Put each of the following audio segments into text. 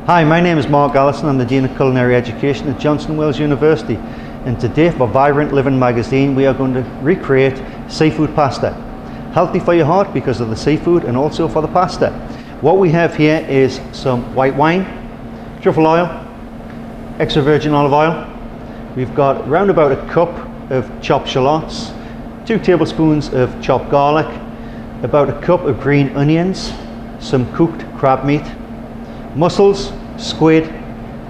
Hi, my name is Mark Allison. I'm the Dean of Culinary Education at Johnson Wales University, and today for Vibrant Living magazine we are going to recreate seafood pasta. Healthy for your heart because of the seafood and also for the pasta. What we have here is some white wine, truffle oil, extra virgin olive oil. We've got around about a cup of chopped shallots, 2 tablespoons of chopped garlic, about a cup of green onions, some cooked crab meat, mussels, squid,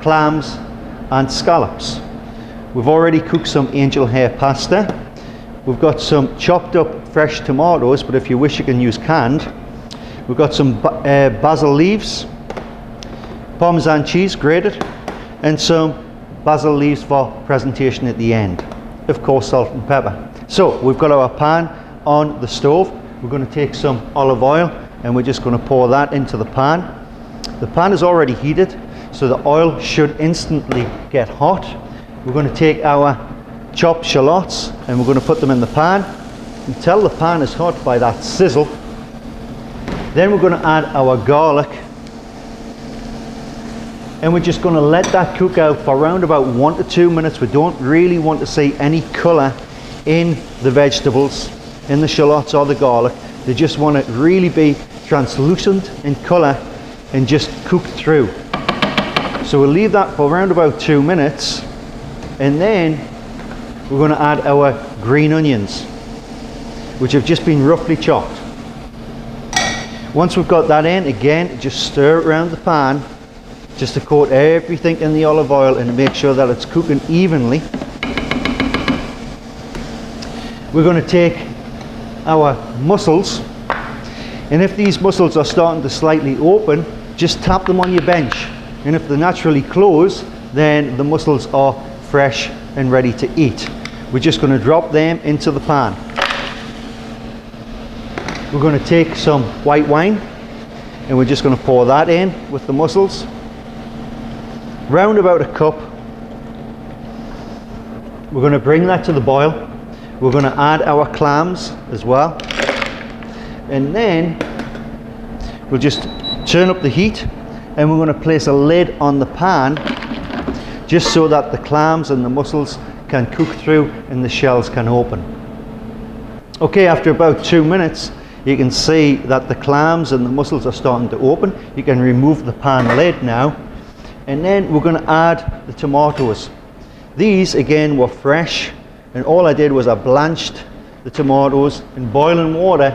clams and scallops. We've already cooked some angel hair pasta. We've got some chopped up fresh tomatoes, but if you wish you can use canned. We've got some basil leaves, Parmesan cheese grated, and some basil leaves for presentation at the end. Of course, salt and pepper. So we've got our pan on the stove. We're going to take some olive oil and we're just going to pour that into the pan. The pan is already heated, so the oil should instantly get hot. We're going to take our chopped shallots and we're going to put them in the pan until the pan is hot by that sizzle. Then we're going to add our garlic and we're just going to let that cook out for around about 1 to 2 minutes. We don't really want to see any colour in the vegetables, in the shallots or the garlic. They just want to really be translucent in colour and just cook through. So we'll leave that for around about 2 minutes, and then we're going to add our green onions, which have just been roughly chopped. Once we've got that in, again, just stir it around the pan just to coat everything in the olive oil and to make sure that it's cooking evenly. We're going to take our mussels, and if these mussels are starting to slightly open, just tap them on your bench, and if they're naturally closed, then the mussels are fresh and ready to eat. We're just going to drop them into the pan. We're going to take some white wine and we're just going to pour that in with the mussels, round about a cup. We're going to bring that to the boil. We're going to add our clams as well, and then we'll just turn up the heat and we're going to place a lid on the pan just so that the clams and the mussels can cook through and the shells can open. Okay, after about 2 minutes you can see that the clams and the mussels are starting to open. You can remove the pan lid now, and then we're going to add the tomatoes. These again were fresh, and all I did was I blanched the tomatoes in boiling water,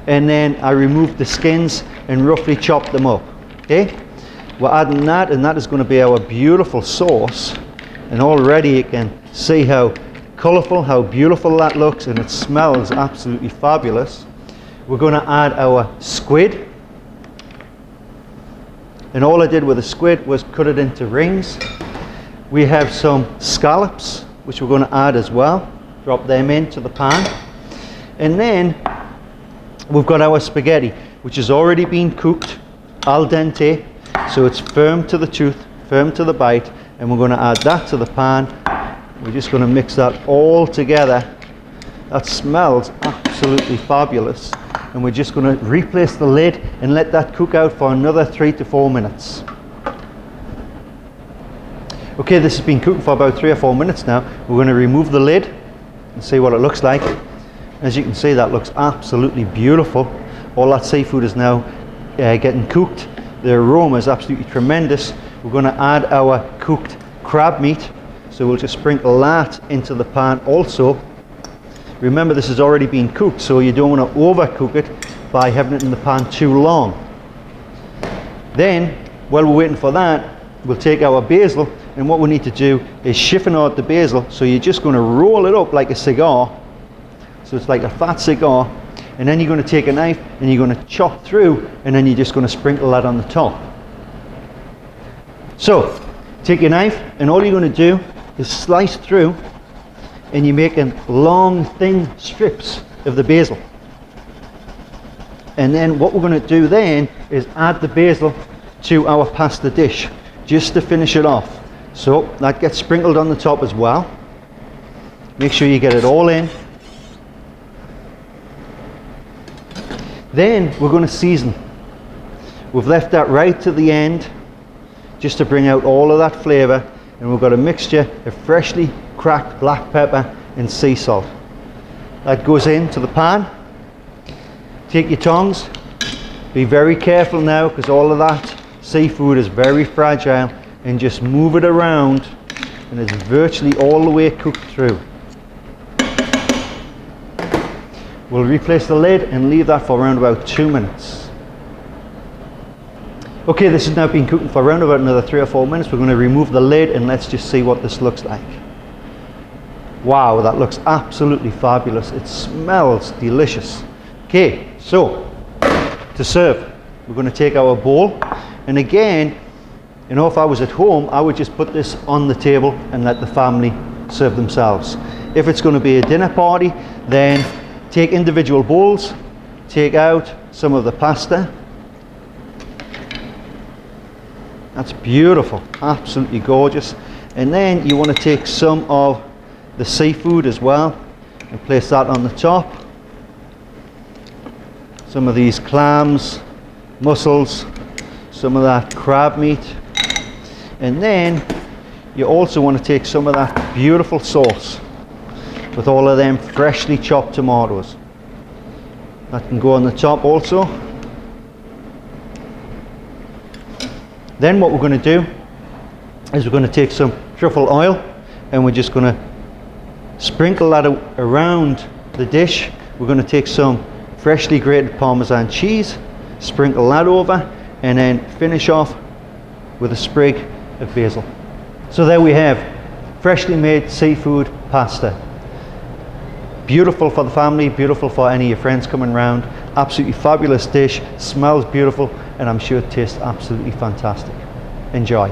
and then I removed the skins and roughly chopped them up. Okay, we're adding that, and that is going to be our beautiful sauce. And already you can see how colourful, how beautiful that looks, and it smells absolutely fabulous. We're going to add our squid, and all I did with the squid was cut it into rings. We have some scallops which we're going to add as well. Drop them into the pan, and then we've got our spaghetti, which has already been cooked al dente, so it's firm to the tooth, firm to the bite, and we're going to add that to the pan. We're just going to mix that all together. That smells absolutely fabulous, and we're just going to replace the lid and let that cook out for another 3 to 4 minutes. Okay, this has been cooking for about 3 or 4 minutes now. We're going to remove the lid and see what it looks like. As you can see, that looks absolutely beautiful. All that seafood is now getting cooked. The aroma is absolutely tremendous. We're going to add our cooked crab meat, so we'll just sprinkle that into the pan also. Remember, this has already been cooked, so you don't want to overcook it by having it in the pan too long. Then, while we're waiting for that, we'll take our basil, and what we need to do is chiffonade the basil. So you're just going to roll it up like a cigar, so it's like a fat cigar, and then you're going to take a knife and you're going to chop through, and then you're just going to sprinkle that on the top. So take your knife, and all you're going to do is slice through, and you're making long thin strips of the basil. And then what we're going to do then is add the basil to our pasta dish just to finish it off. So that gets sprinkled on the top as well. Make sure you get it all in. Then we're going to season. We've left that right to the end just to bring out all of that flavour. And we've got a mixture of freshly cracked black pepper and sea salt. That goes into the pan. Take your tongs. Be very careful now, because all of that seafood is very fragile, and just move it around, and it's virtually all the way cooked through. We'll replace the lid and leave that for around about 2 minutes. Okay, this has now been cooking for around about another 3 or 4 minutes. We're going to remove the lid and let's just see what this looks like. Wow, that looks absolutely fabulous. It smells delicious. Okay, so to serve, we're going to take our bowl, and again, you know, if I was at home, I would just put this on the table and let the family serve themselves. If it's going to be a dinner party, then take individual bowls, take out some of the pasta. That's beautiful, absolutely gorgeous. And then you want to take some of the seafood as well and place that on the top. Some of these clams, mussels, some of that crab meat. And then you also want to take some of that beautiful sauce with all of them freshly chopped tomatoes. That can go on the top also. Then what we're going to do is we're going to take some truffle oil, and we're just going to sprinkle that around the dish. We're going to take some freshly grated Parmesan cheese, sprinkle that over, and then finish off with a sprig of basil. So there we have freshly made seafood pasta. Beautiful for the family, beautiful for any of your friends coming round. Absolutely fabulous dish, smells beautiful, and I'm sure it tastes absolutely fantastic. Enjoy.